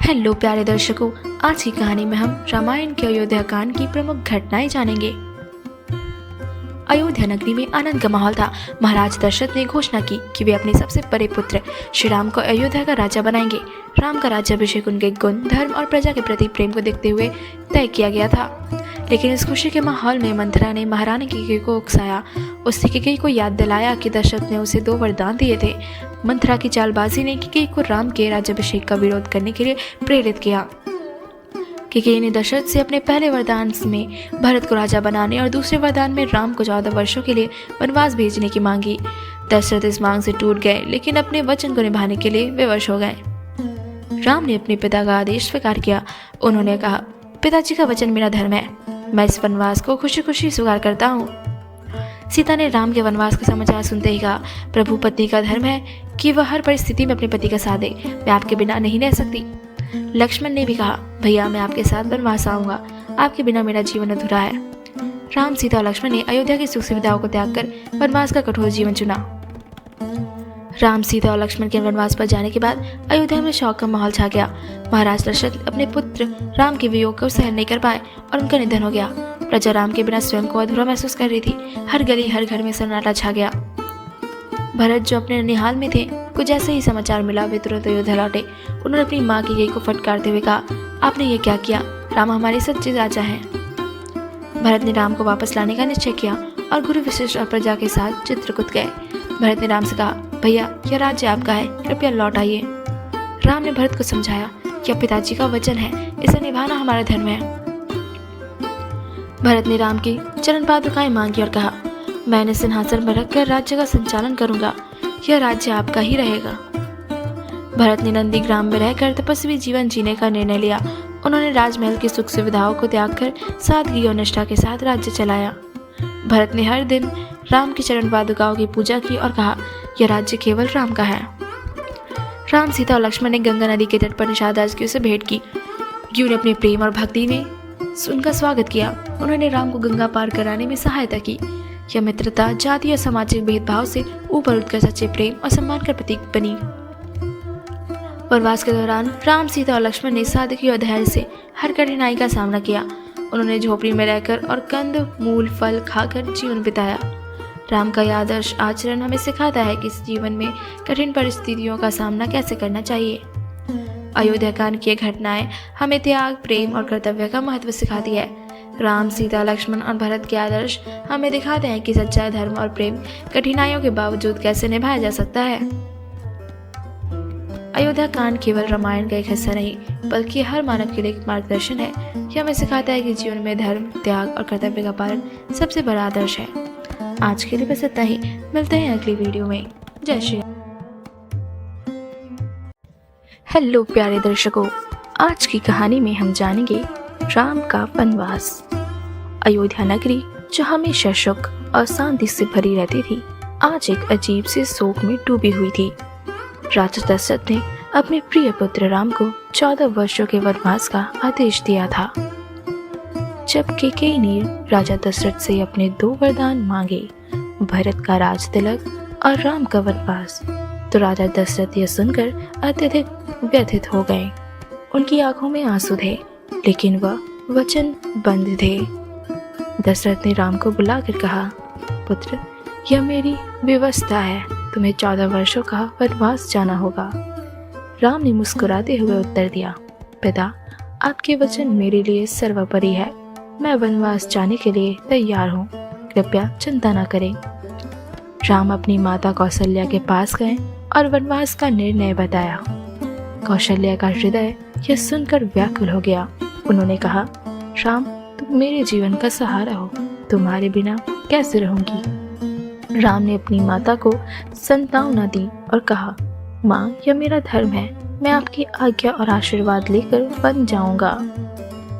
Hello प्यारे दर्शकों, आज की कहानी में हम रामायण के अयोध्या कांड की प्रमुख घटनाएं जानेंगे। अयोध्या नगरी में आनंद का माहौल था। महाराज दशरथ ने घोषणा की कि वे अपने सबसे बड़े पुत्र श्री राम को अयोध्या का राजा बनाएंगे। राम का राज्याभिषेक उनके गुण, धर्म और प्रजा के प्रति प्रेम को देखते हुए तय किया गया था। लेकिन इस खुशी के माहौल में मंथरा ने महारानी कैकेयी को उकसाया। उसने कैकेयी को याद दिलाया कि दशरथ ने उसे 2 वरदान दिए थे। मंथरा की चालबाजी ने कैकेयी को राम के राज्याभिषेक का विरोध करने के लिए प्रेरित किया। कैकेयी ने दशरथ से अपने पहले वरदान में भरत को राजा बनाने और दूसरे वरदान में राम को 14 वर्षों के लिए वनवास भेजने की मांगी। दशरथ इस मांग से टूट गए, लेकिन अपने वचन को निभाने के लिए विवश हो गए। राम ने अपने पिता का आदेश स्वीकार किया। उन्होंने कहा, पिताजी का वचन मेरा धर्म है, मैं इस वनवास को खुशी खुशी स्वीकार करता हूँ। सीता ने राम के वनवास का समाचार सुनते ही कहा, प्रभु, पत्नी का धर्म है कि वह हर परिस्थिति में अपने पति का साथ दे। मैं आपके बिना नहीं रह सकती। लक्ष्मण ने भी कहा, भैया, मैं आपके साथ वनवास आऊंगा, आपके बिना मेरा जीवन अधूरा है। राम, सीता और लक्ष्मण ने अयोध्या की सुख सुविधाओं को त्याग कर वनवास का कठोर जीवन चुना। राम, सीता और लक्ष्मण के वनवास पर जाने के बाद अयोध्या में शोक का माहौल छा गया। महाराज दशरथ अपने पुत्र राम के वियोग को सहन नहीं कर पाए और उनका निधन हो गया। प्रजा राम के बिना स्वयं को अधूरा महसूस कर रही थी। हर गली हर घर में सन्नाटा छा गया। भरत, जो अपने निहाल में थे, कुछ जैसे ही समाचार मिला वे तुरंत अयोध्या लौटे। उन्होंने अपनी माँ कैकेयी को फटकारते हुए कहा, आपने ये क्या किया? राम हमारे सच्चे राजा हैं। भरत ने राम को वापस लाने का निश्चय किया और गुरु वशिष्ठ और प्रजा के साथ चित्रकूट गए। भरत ने राम से कहा, भैया, यह राज्य आपका है, कृपया लौट आइए। राम ने भरत को समझाया कि अब पिताजी का वचन है, इसे निभाना हमारा धर्म है। भरत ने राम की चरण पादुकाएं मांगी और कहा, मैंने सिंहासन पर रखकर राज्य का संचालन करूंगा, यह राज्य आपका ही रहेगा। भरत ने नंदीग्राम में रहकर तपस्वी जीवन जीने का निर्णय लिया। उन्होंने राजमहल की सुख सुविधाओं को त्याग कर सादगी और निष्ठा के साथ राज्य चलाया। भरत ने हर दिन राम की चरण पादुकाओं की पूजा की और कहा, यह राज्य केवल राम का है। राम, सीता और लक्ष्मण ने गंगा नदी के तट पर निषाद की उसे भेंट की। ज्यों ने अपने प्रेम और भक्ति में उनका स्वागत किया। उन्होंने राम को गंगा पार कराने में सहायता की। यह मित्रता जाति और सामाजिक भेदभाव से ऊपर उठकर सच्चे प्रेम और सम्मान का प्रतीक बनी। वनवास के दौरान राम, सीता और लक्ष्मण ने सादगी और धैर्य से हर कठिनाई का सामना किया। उन्होंने झोपड़ी में रहकर और कंद मूल फल खाकर जीवन बिताया। राम का यह आदर्श आचरण हमें सिखाता है कि इस जीवन में कठिन परिस्थितियों का सामना कैसे करना चाहिए। अयोध्या कांड की घटनाएं हमें त्याग, प्रेम और कर्तव्य का महत्व सिखाती है। राम, सीता, लक्ष्मण और भरत के आदर्श हमें दिखाते हैं कि सच्चा धर्म और प्रेम कठिनाइयों के बावजूद कैसे निभाया जा सकता है। अयोध्या कांड केवल रामायण का एक हिस्सा नहीं, बल्कि हर मानव के लिए एक मार्गदर्शन है। यह हमें सिखाता है कि जीवन में धर्म, त्याग और कर्तव्य का पालन सबसे बड़ा आदर्श है। आज के लिए बस इतना ही। मिलते हैं अगली वीडियो में। जय श्री राम। हेलो प्यारे दर्शकों, आज की कहानी में हम जानेंगे राम का वनवास। अयोध्या नगरी, जो हमेशा सुख और शांति से भरी रहती थी, आज एक अजीब से शोक में डूबी हुई थी। राजा दशरथ ने अपने प्रिय पुत्र राम को 14 वर्षों के वनवास का आदेश दिया था। जब कैकेयी ने राजा दशरथ से अपने 2 वरदान मांगे, भरत का राज तिलक और राम का वनवास, तो राजा दशरथ यह सुनकर अत्यधिक व्यथित हो गए। उनकी आंखों में आंसू थे, लेकिन वह वचन बंद थे। दशरथ ने राम को बुलाकर कहा, पुत्र, यह मेरी व्यवस्था है, तुम्हें 14 वर्षों का वनवास जाना होगा। राम ने मुस्कुराते हुए उत्तर दिया, पिता, आपके वचन मेरे लिए सर्वोपरि है। मैं वनवास जाने के लिए तैयार हूँ, कृपया चिंता न करें। राम अपनी माता कौशल्या के पास गए और वनवास का निर्णय बताया। कौशल्या का हृदय यह सुनकर व्याकुल हो गया। उन्होंने कहा, राम, तुम मेरे जीवन का सहारा हो, तुम्हारे बिना कैसे रहूंगी। राम ने अपनी माता को सांत्वना दी और कहा, माँ, यह मेरा धर्म है, मैं आपकी आज्ञा और आशीर्वाद लेकर वन जाऊंगा,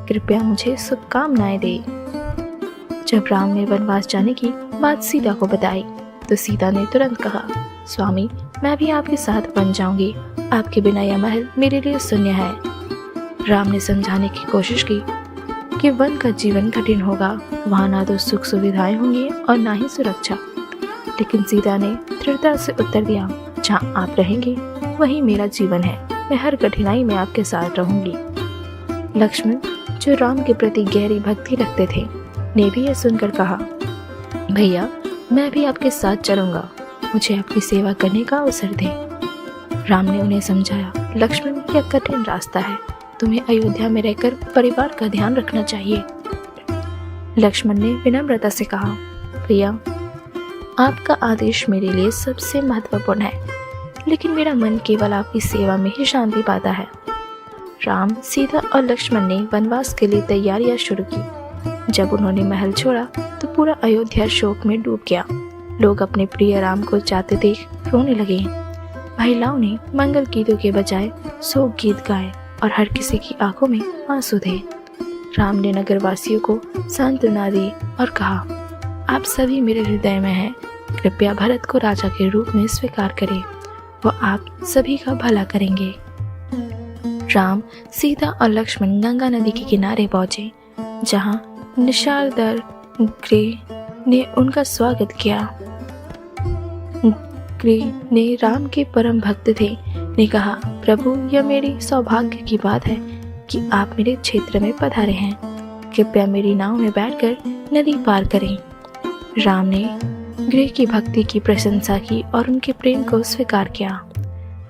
कृपया मुझे शुभकामनाएं दे। जब राम ने वनवास जाने की बात सीता को बताई, तो सीता ने तुरंत कहा, स्वामी, मैं भी आपके साथ वन जाऊंगी, आपके बिना यह महल मेरे लिए शून्य है। राम ने समझाने की कोशिश की कि वन का जीवन कठिन होगा, वहाँ ना तो सुख सुविधाएं होंगी और ना ही सुरक्षा। लेकिन सीता ने दृढ़ता से उत्तर दिया, जहाँ आप रहेंगे वही मेरा जीवन है, मैं हर कठिनाई में आपके साथ रहूंगी। लक्ष्मण, जो राम के प्रति गहरी भक्ति रखते थे, ने भी यह सुनकर कहा, भैया मैं भी आपके साथ चलूंगा, मुझे आपकी सेवा करने का अवसर दें। राम ने उन्हें समझाया, लक्ष्मण यह कठिन रास्ता है, तुम्हें अयोध्या में रहकर परिवार का ध्यान रखना चाहिए। लक्ष्मण ने विनम्रता से कहा, भैया आपका आदेश मेरे लिए सबसे महत्वपूर्ण है, लेकिन मेरा मन केवल आपकी सेवा में ही शांति पाता है। राम, सीता और लक्ष्मण ने वनवास के लिए तैयारियां शुरू की। जब उन्होंने महल छोड़ा तो पूरा अयोध्या शोक में डूब गया। लोग अपने प्रिय राम को जाते देख रोने लगे। महिलाओं ने मंगल गीतों के बजाय शोक गीत गाए और हर किसी की आंखों में आंसू थे। राम ने नगरवासियों को सांत्वना दी और कहा, आप सभी मेरे हृदय में हैं, कृपया भरत को राजा के रूप में स्वीकार करें, वो आप सभी का भला करेंगे। राम, सीता और लक्ष्मण गंगा नदी के किनारे पहुंचे, जहां निशारदर गृह ने उनका स्वागत किया। गृह ने राम के परम भक्त थे, ने कहा, प्रभु यह मेरी सौभाग्य की बात है कि आप मेरे क्षेत्र में पधारे हैं, कृपया मेरी नाव में बैठकर नदी पार करें। राम ने गृह की भक्ति की प्रशंसा की और उनके प्रेम को स्वीकार किया।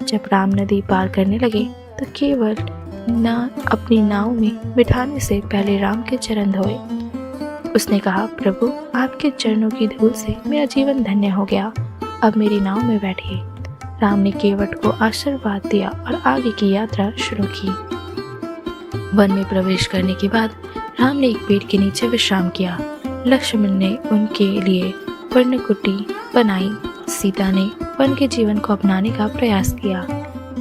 जब राम नदी पार करने लगे तो केवल अपनी नाव में बिठाने से पहले राम के चरण धोए। उसने कहा, प्रभु आपके चरणों की धूल से मेरा जीवन धन्य हो गया, अब मेरी नाव में बैठिए। राम ने केवट को आशीर्वाद दिया और आगे की यात्रा शुरू की। वन में प्रवेश करने के बाद राम ने एक पेड़ के नीचे विश्राम किया। लक्ष्मण ने उनके लिए पर्णकुटी बनाई। सीता ने वन के जीवन को अपनाने का प्रयास किया।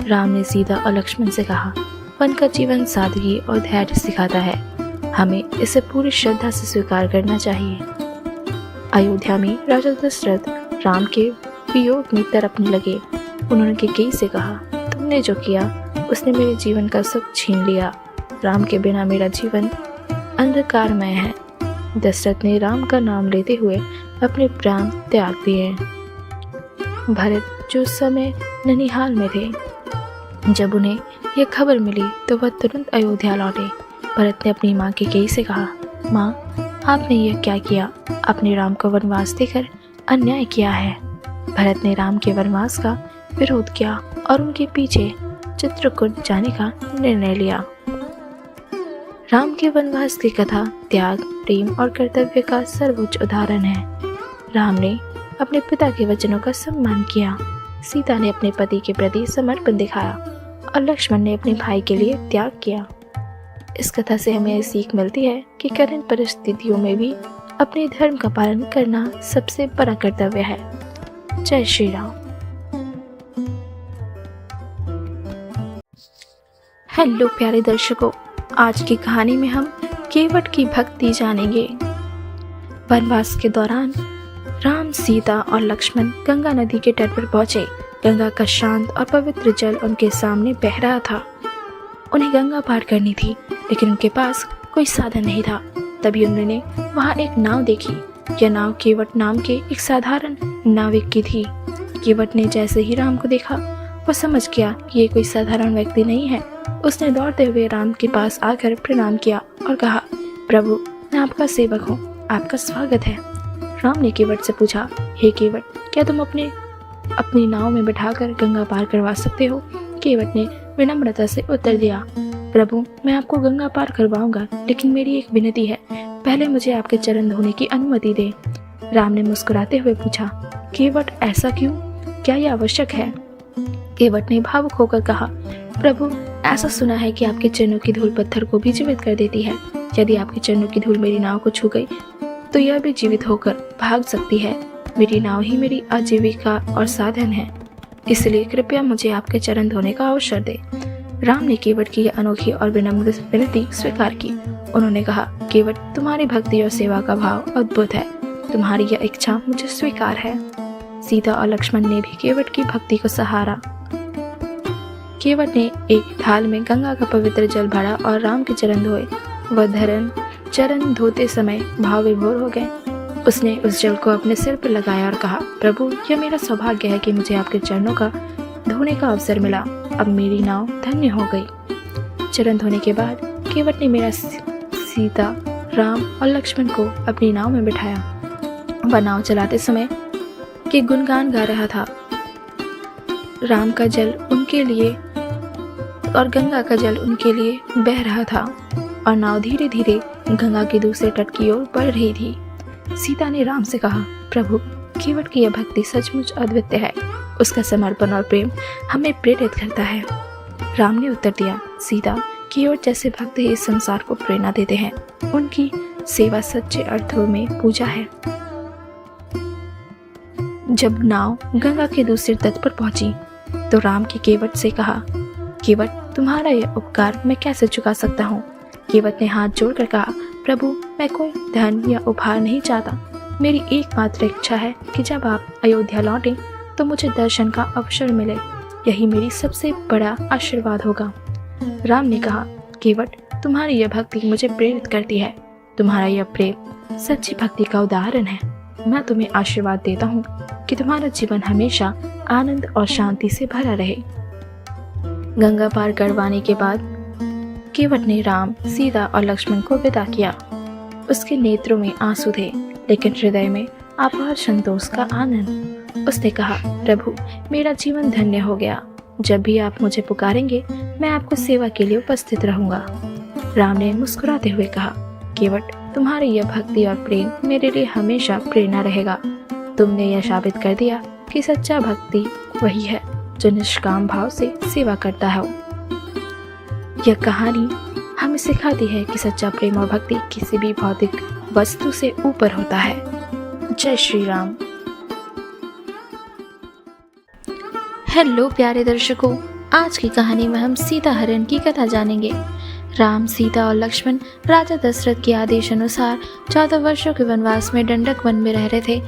राम ने सीता और लक्ष्मण से कहा, वन का जीवन सादगी और धैर्य सिखाता है, हमें इसे पूरी श्रद्धा से स्वीकार करना चाहिए। अयोध्या में राजा दशरथ राम के वियोग में तड़पने लगे। उन्होंने कैकेयी से कहा, तुमने जो किया उसने मेरे जीवन का सुख छीन लिया। राम के बिना मेरा जीवन अंधकारमय है। दशरथ ने राम का नाम लेते हुए अपने प्राण त्याग दिए। भरत जो उस समय ननिहाल में थे, जब उन्हें यह खबर मिली तो वह तुरंत अयोध्या लौटे। भरत ने अपनी माँ कैकेयी से कहा, माँ आपने यह क्या किया? आपने राम को वनवास देकर अन्याय किया है। भरत ने राम के वनवास का विरोध किया और उनके पीछे चित्रकूट जाने का निर्णय लिया। राम के वनवास की कथा त्याग, प्रेम और कर्तव्य का सर्वोच्च उदाहरण है। राम ने अपने पिता के वचनों का सम्मान किया, सीता ने अपने पति के प्रति समर्पण दिखाया और लक्ष्मण ने अपने भाई के लिए त्याग किया। इस कथा से हमें यह सीख मिलती है कि कठिन परिस्थितियों में भी अपने धर्म का पालन करना सबसे बड़ा कर्तव्य है। जय श्री राम। हेलो प्यारे दर्शकों, आज की कहानी में हम केवट की भक्ति जानेंगे। वनवास के दौरान राम, सीता और लक्ष्मण गंगा नदी के तट पर पहुंचे। गंगा का शांत और पवित्र जल उनके सामने बह रहा था। उन्हें गंगा पार करनी थी, लेकिन उनके पास कोई साधन नहीं था। तभी उन्होंने वहां एक नाव देखी। यह नाव केवट नाम के एक साधारण नाविक की थी। केवट ने जैसे ही राम को देखा, वो समझ गया कि ये कोई साधारण व्यक्ति नहीं है। उसने दौड़ते हुए राम के पास आकर प्रणाम किया और कहा, प्रभु मैं आपका सेवक हूँ, आपका स्वागत है। राम ने केवट से पूछा, हे केवट, क्या तुम अपनी नाव में बिठाकर गंगा पार करवा सकते हो? केवट ने विनम्रता से उत्तर दिया, प्रभु मैं आपको गंगा पार करवाऊंगा, लेकिन मेरी एक विनती है, पहले मुझे आपके चरण धोने की अनुमति दे। राम ने मुस्कुराते हुए पूछा, केवट ऐसा क्यों? क्या यह आवश्यक है? केवट ने भावुक होकर कहा, प्रभु ऐसा सुना है कि आपके चरणों की धूल पत्थर को भी जीवित कर देती है। यदि आपके चरणों की धूल मेरी नाव को छू गई तो यह भी जीवित होकर भाग सकती है। मेरी नाव ही मेरी आजीविका और साधन है, इसलिए कृपया मुझे आपके चरण धोने का अवसर दे। राम ने केवट की यह अनोखी और विनम्र विनती स्वीकार की। उन्होंने कहा, केवट तुम्हारी भक्ति और सेवा का भाव अद्भुत है, तुम्हारी यह इच्छा मुझे स्वीकार है। सीता और लक्ष्मण ने भी केवट की भक्ति को सहारा। केवट ने एक थाल में गंगा का पवित्र जल भरा और राम के चरण धोए। वह चरण धोते समय भाव विभोर हो गए। उसने उस जल को अपने सिर पर लगाया और कहा, प्रभु यह मेरा सौभाग्य है कि मुझे आपके चरणों का धोने का अवसर मिला। अब मेरी नाव धन्य हो गई। चरण धोने के बाद केवट ने मेरा सीता, राम और लक्ष्मण को अपनी नाव में बिठाया। वह नाव चलाते समय के गुणगान गा रहा था। राम का जल उनके लिए और गंगा का जल उनके लिए बह रहा था और नाव धीरे धीरे गंगा के दूसरे तट की ओर बढ़ रही थी। सीता ने राम से कहा, प्रभु, केवट की यह भक्ति सचमुच अद्वितीय है। उसका समर्पण और प्रेम हमें प्रेरित करता है। राम ने उत्तर दिया, सीता, केवट जैसे भक्त ही इस संसार को प्रेरणा देते हैं। उनकी सेवा सच्चे अर्थों में पूजा है। जब नाव गंगा के दूसरे तट पर पहुंची तो राम ने केवट से कहा, केवट, तुम्हारा यह उपकार मैं कैसे चुका सकता हूँ। केवट ने हाथ जोड़कर कहा, प्रभु, मैं कोई धन या उपहार नहीं चाहता। मेरी एकमात्र इच्छा है कि जब आप अयोध्या लौटें तो मुझे दर्शन का अवसर मिले। यही मेरी सबसे बड़ा आशीर्वाद होगा। राम ने कहा, केवट, तुम्हारी यह भक्ति मुझे प्रेरित करती है। तुम्हारा यह प्रेम सच्ची भक्ति का उदाहरण है। मैं तुम्हें आशीर्वाद देता हूँ कि तुम्हारा जीवन हमेशा आनंद और शांति से भरा रहे। गंगा पार करवाने के बाद केवट ने राम, सीता और लक्ष्मण को विदा किया। उसके नेत्रों में आंसू थे, लेकिन हृदय में अपार संतोष का आनंद। उसने कहा, प्रभु, मेरा जीवन धन्य हो गया। जब भी आप मुझे पुकारेंगे मैं आपको सेवा के लिए उपस्थित रहूंगा। राम ने मुस्कुराते हुए कहा, केवट, तुम्हारी यह भक्ति और प्रेम मेरे लिए हमेशा प्रेरणा रहेगा। तुमने यह साबित कर दिया कि सच्चा भक्ति वही है जो निष्काम भाव से सेवा करता है। यह कहानी हमें सिखाती है कि सच्चा प्रेम और भक्ति किसी भी भौतिक वस्तु से ऊपर होता है। जय श्री राम। हेलो प्यारे दर्शकों, आज की कहानी में हम सीता हरण की कथा जानेंगे। राम, सीता और लक्ष्मण राजा दशरथ के आदेश अनुसार 14 वर्षों के वनवास में दंडक वन में रह रहे थे।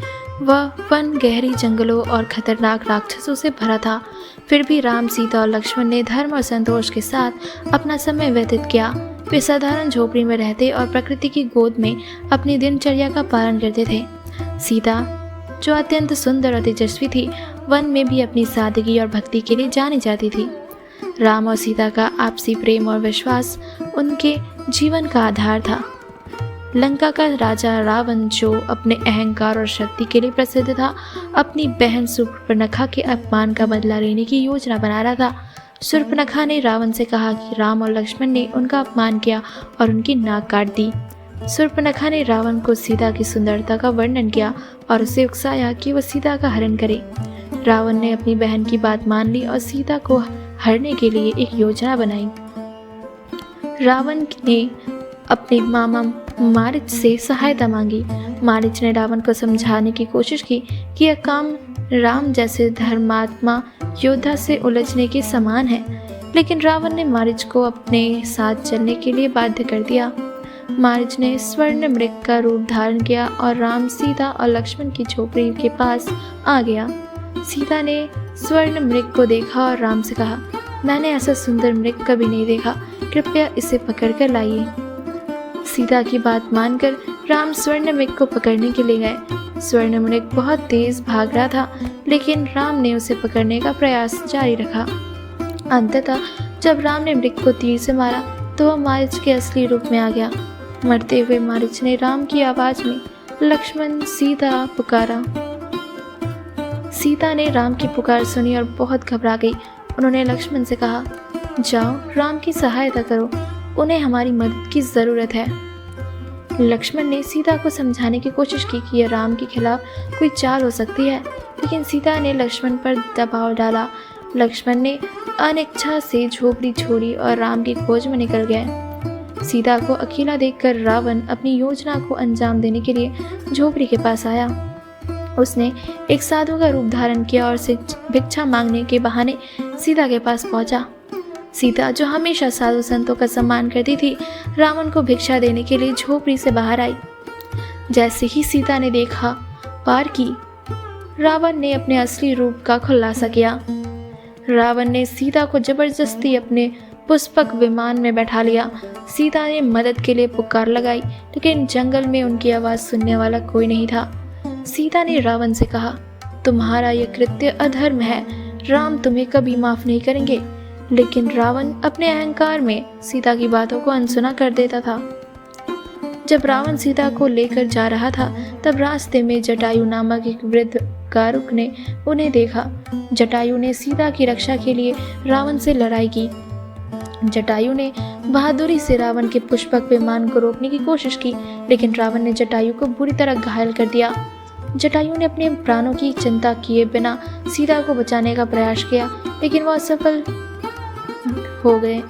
वह वन गहरी जंगलों और खतरनाक राक्षसों से भरा था। फिर भी राम, सीता और लक्ष्मण ने धर्म और संतोष के साथ अपना समय व्यतीत किया। वे साधारण झोपड़ी में रहते और प्रकृति की गोद में अपनी दिनचर्या का पालन करते थे। सीता, जो अत्यंत सुंदर और तेजस्वी थी, वन में भी अपनी सादगी और भक्ति के लिए जानी जाती थी। राम और सीता का आपसी प्रेम और विश्वास उनके जीवन का आधार था। लंका का राजा रावण, जो अपने अहंकार और शक्ति के लिए प्रसिद्ध था, अपनी बहन शूर्पणखा के अपमान का बदला लेने की योजना बना रहा था। शूर्पणखा ने रावण से कहा कि राम और लक्ष्मण ने उनका अपमान किया और उनकी नाक काट दी। शूर्पणखा ने रावण को सीता की सुंदरता का वर्णन किया और उसे उकसाया कि वह सीता का हरण करे। रावण ने अपनी बहन की बात मान ली और सीता को हरने के लिए एक योजना बनाई। रावण ने अपने मामा मारीच से सहायता मांगी। मारीच ने रावण को समझाने की कोशिश की कि यह काम राम जैसे धर्मात्मा योद्धा से उलझने के समान है, लेकिन रावण ने मारीच को अपने साथ चलने के लिए बाध्य कर दिया। मारीच ने स्वर्ण मृग का रूप धारण किया और राम, सीता और लक्ष्मण की झोपड़ी के पास आ गया। सीता ने स्वर्ण मृग को देखा और राम से कहा, मैंने ऐसा सुंदर मृग कभी नहीं देखा, कृपया इसे पकड़ कर लाइए। सीता की बात मानकर राम स्वर्ण मृग को पकड़ने के लिए गए। स्वर्ण मृग बहुत तेज भाग रहा था, लेकिन राम ने उसे पकड़ने का प्रयास जारी रखा। अंततः जब राम ने मृग को तीर से मारा तो वह मारीच के असली रूप में आ गया। मरते हुए मारीच ने राम की आवाज में लक्ष्मण, सीता पुकारा। सीता ने राम की पुकार सुनी और बहुत घबरा गई। उन्होंने लक्ष्मण से कहा, जाओ राम की सहायता करो, उन्हें हमारी मदद की ज़रूरत है। लक्ष्मण ने सीता को समझाने की कोशिश की कि यह राम के खिलाफ कोई चाल हो सकती है, लेकिन सीता ने लक्ष्मण पर दबाव डाला। लक्ष्मण ने अनिच्छा से झोपड़ी छोड़ी और राम की खोज में निकल गए। सीता को अकेला देखकर रावण अपनी योजना को अंजाम देने के लिए झोपड़ी के पास आया। उसने एक साधु का रूप धारण किया और भिक्षा मांगने के बहाने सीता के पास पहुंचा। सीता, जो हमेशा साधु संतों का सम्मान करती थी, रावण को भिक्षा देने के लिए झोपड़ी से बाहर आई। जैसे ही सीता ने देखा पार की, रावण ने अपने असली रूप का खुलासा किया। रावण ने सीता को जबरदस्ती अपने पुष्पक विमान में बैठा लिया। सीता ने मदद के लिए पुकार लगाई, लेकिन जंगल में उनकी आवाज़ सुनने वाला कोई नहीं था। सीता ने रावण से कहा, तुम्हारा यह कृत्य अधर्म है, राम तुम्हें कभी माफ नहीं करेंगे। लेकिन रावण अपने अहंकार में सीता की बातों को अनसुना कर देता था। जब रावण सीता को लेकर जा रहा था तब रास्ते में जटायु नामक एक वृद्ध कारुक ने उन्हें देखा। जटायु ने सीता की रक्षा के लिए रावण से लड़ाई की। जटायु ने बहादुरी से रावण के पुष्पक विमान को रोकने की कोशिश की, लेकिन रावण ने जटायु को बुरी तरह घायल कर दिया। जटायु ने अपने प्राणों की चिंता किए बिना सीता को बचाने का प्रयास किया, लेकिन वह असफल हो गए।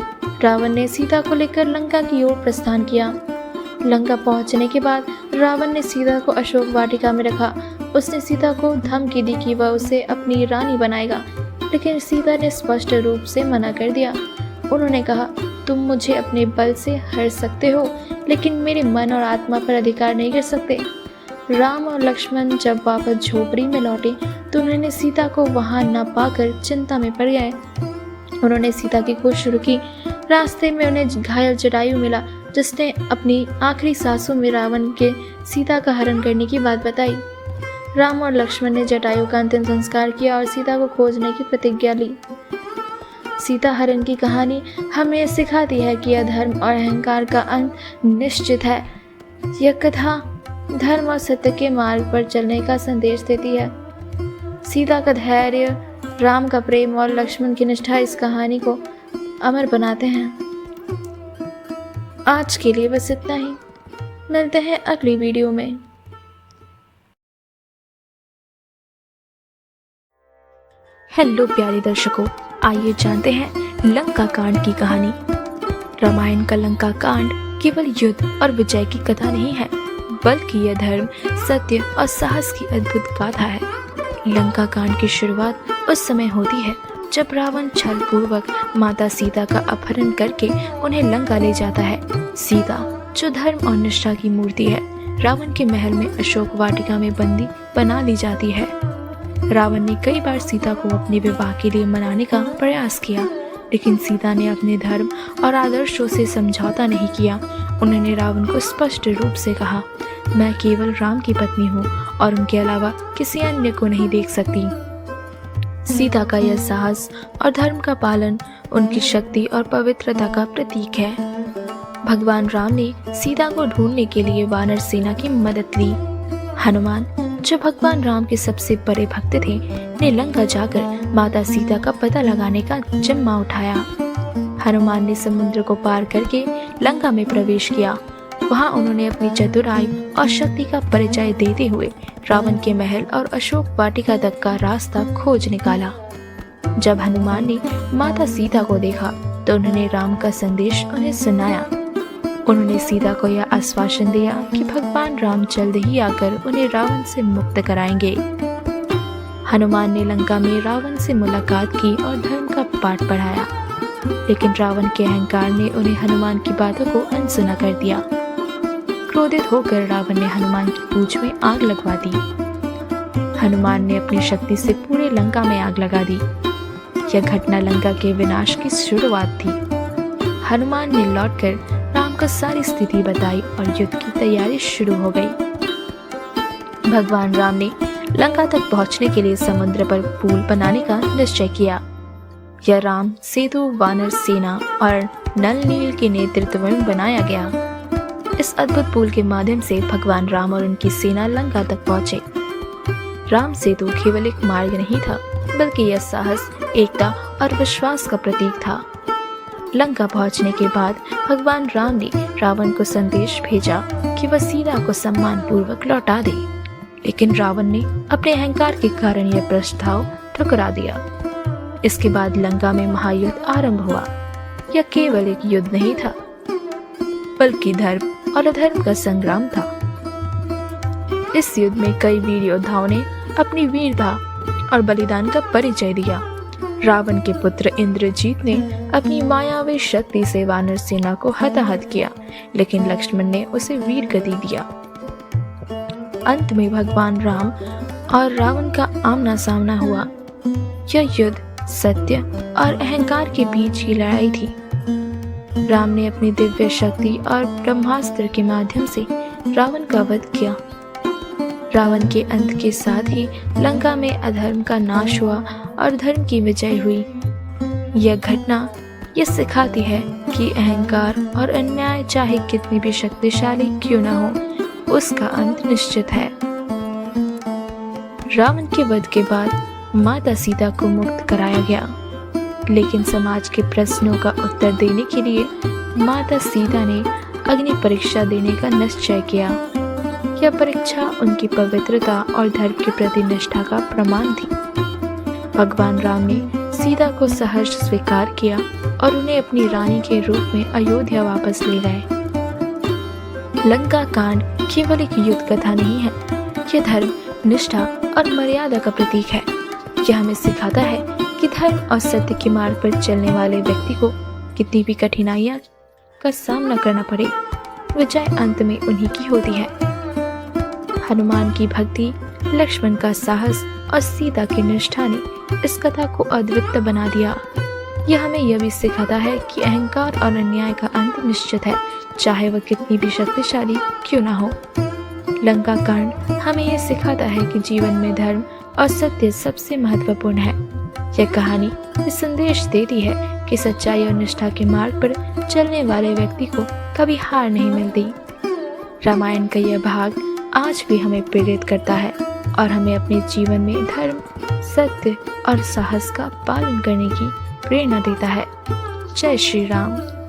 रावण ने सीता को लेकर लंका की ओर प्रस्थान किया। लंका पहुंचने के बाद रावण ने सीता को अशोक वाटिका में रखा। उसने सीता को धमकी दी कि वह उसे अपनी रानी बनाएगा, लेकिन सीता ने स्पष्ट रूप से मना कर दिया। उन्होंने कहा, तुम मुझे अपने बल से हर सकते हो, लेकिन मेरे मन और आत्मा पर अधिकार नहीं कर सकते। राम और लक्ष्मण जब वापस झोपड़ी में लौटे तो उन्होंने सीता को वहां न पाकर चिंता में पड़ गए। उन्होंने सीता की खोज शुरू की। रास्ते में उन्हें घायल जटायु मिला, जिसने अपनी आखिरी सांसों में रावण के सीता का हरण करने की बात बताई। राम और लक्ष्मण ने जटायु का अंतिम संस्कार किया और सीता को खोजने की प्रतिज्ञा ली। सीता हरण की कहानी हमें सिखाती है कि अधर्म और अहंकार का अंत निश्चित है। यह कथा धर्म और सत्य के मार्ग पर चलने का संदेश देती है। सीता का धैर्य, राम का प्रेम और लक्ष्मण की निष्ठा इस कहानी को अमर बनाते हैं। आज के लिए बस इतना ही। मिलते हैं अगली वीडियो में। हेलो प्यारे दर्शकों, आइए जानते हैं लंका कांड की कहानी। रामायण का लंका कांड केवल युद्ध और विजय की कथा नहीं है, बल्कि यह धर्म, सत्य और साहस की अद्भुत गाथा है। लंका कांड की शुरुआत उस समय होती है जब रावण छल पूर्वक माता सीता का अपहरण करके उन्हें लंका ले जाता है। सीता, जो धर्म और निष्ठा की मूर्ति है, रावण के महल में अशोक वाटिका में बंदी बना ली जाती है। रावण ने कई बार सीता को अपने विवाह के लिए मनाने का प्रयास किया, लेकिन सीता ने अपने धर्म और आदर्शों से समझौता नहीं किया। उन्होंने रावण को स्पष्ट रूप से कहा, मैं केवल राम की पत्नी हूँ और उनके अलावा किसी अन्य को नहीं देख सकती। सीता का यह साहस और धर्म का पालन उनकी शक्ति और पवित्रता का प्रतीक है। भगवान राम ने सीता को ढूंढने के लिए वानर सेना की मदद ली। हनुमान, जो भगवान राम के सबसे बड़े भक्त थे, ने लंका जाकर माता सीता का पता लगाने का जिम्मा उठाया। हनुमान ने समुद्र को पार करके लंका में प्रवेश किया। वहां उन्होंने अपनी चतुराई और शक्ति का परिचय देते हुए रावण के महल और अशोक वाटिका तक का रास्ता खोज निकाला। जब हनुमान ने माता सीता को देखा तो उन्होंने राम का संदेश उन्हें सुनाया। उन्होंने सीता को यह आश्वासन दिया कि भगवान राम जल्द ही आकर उन्हें रावण से मुक्त कराएंगे। हनुमान ने लंका में रावण से मुलाकात की और धर्म का पाठ पढ़ाया, लेकिन रावण के अहंकार ने उन्हें हनुमान की बातों को अनसुना कर दिया। क्रोधित होकर रावण ने हनुमान की पूंछ में आग लगवा दी। हनुमान ने अपनी शक्ति से पूरे लंका में आग लगा दी। यह घटना लंका के विनाश की शुरुआत थी। हनुमान ने लौटकर राम को सारी स्थिति बताई और युद्ध की तैयारी शुरू हो गई। भगवान राम ने लंका तक पहुंचने के लिए समुद्र पर पुल बनाने का निश्चय किया। यह राम सेतु, वानर सेना और नल नील के नेतृत्व में बनाया गया। इस अद्भुत पुल के माध्यम से भगवान राम और उनकी सेना लंका तक पहुंचे। राम सेतु केवल एक मार्ग नहीं था, बल्कि यह साहस, एकता और विश्वास का प्रतीक था। लंका पहुंचने के बाद भगवान राम ने रावण को संदेश भेजा कि वह सीता को सम्मान पूर्वक लौटा दे, लेकिन रावण ने अपने अहंकार के कारण यह प्रस्ताव ठुकरा दिया। इसके बाद लंका में महायुद्ध आरंभ हुआ। यह केवल एक युद्ध नहीं था, बल्कि धर्म और अधर्म का संग्राम था। इस युद्ध में कई वीर योद्धाओं ने अपनी वीरता और बलिदान का परिचय दिया। रावण के पुत्र इंद्रजीत ने अपनी मायावी शक्ति से वानर सेना को हताहत किया, लेकिन लक्ष्मण ने उसे वीर गति दिया। अंत में भगवान राम और रावण का आमना सामना हुआ। यह युद्ध सत्य और अहंकार के बीच की लड़ाई थी। राम ने अपनी दिव्य शक्ति और ब्रह्मास्त्र के माध्यम से रावण का वध किया। रावण के अंत के साथ ही लंका में अधर्म का नाश हुआ और धर्म की विजय हुई। यह घटना ये सिखाती है कि अहंकार और अन्याय चाहे कितनी भी शक्तिशाली क्यों न हो, उसका अंत निश्चित है। रावण के वध के बाद माता सीता को मुक्त कराया गया, लेकिन समाज के प्रश्नों का उत्तर देने के लिए माता सीता ने अग्नि परीक्षा देने का निश्चय किया। यह परीक्षा उनकी पवित्रता और धर्म के प्रति निष्ठा का प्रमाण थी। भगवान राम ने सीता को सहर्ष स्वीकार किया और उन्हें अपनी रानी के रूप में अयोध्या वापस ले गए। लंका कांड केवल एक युद्ध कथा नहीं है, यह धर्म, निष्ठा और मर्यादा का प्रतीक है। यह हमें सिखाता है कि धर्म और सत्य के मार्ग पर चलने वाले व्यक्ति को कितनी भी कठिनाइयां का सामना करना पड़े, विजय अंत में उन्हीं की होती है। हनुमान की भक्ति, लक्ष्मण का साहस और सीता की निष्ठा ने इस कथा को अद्वितीय बना दिया। यह हमें यह भी सिखाता है कि अहंकार और अन्याय का अंत निश्चित है, चाहे वह कितनी भी शक्तिशाली क्यों ना हो। लंका कांड हमें यह सिखाता है कि जीवन में धर्म और सत्य सबसे महत्वपूर्ण है। यह कहानी ये संदेश देती है कि सच्चाई और निष्ठा के मार्ग पर चलने वाले व्यक्ति को कभी हार नहीं मिलती। रामायण का यह भाग आज भी हमें प्रेरित करता है और हमें अपने जीवन में धर्म, सत्य और साहस का पालन करने की प्रेरणा देता है। जय श्री राम।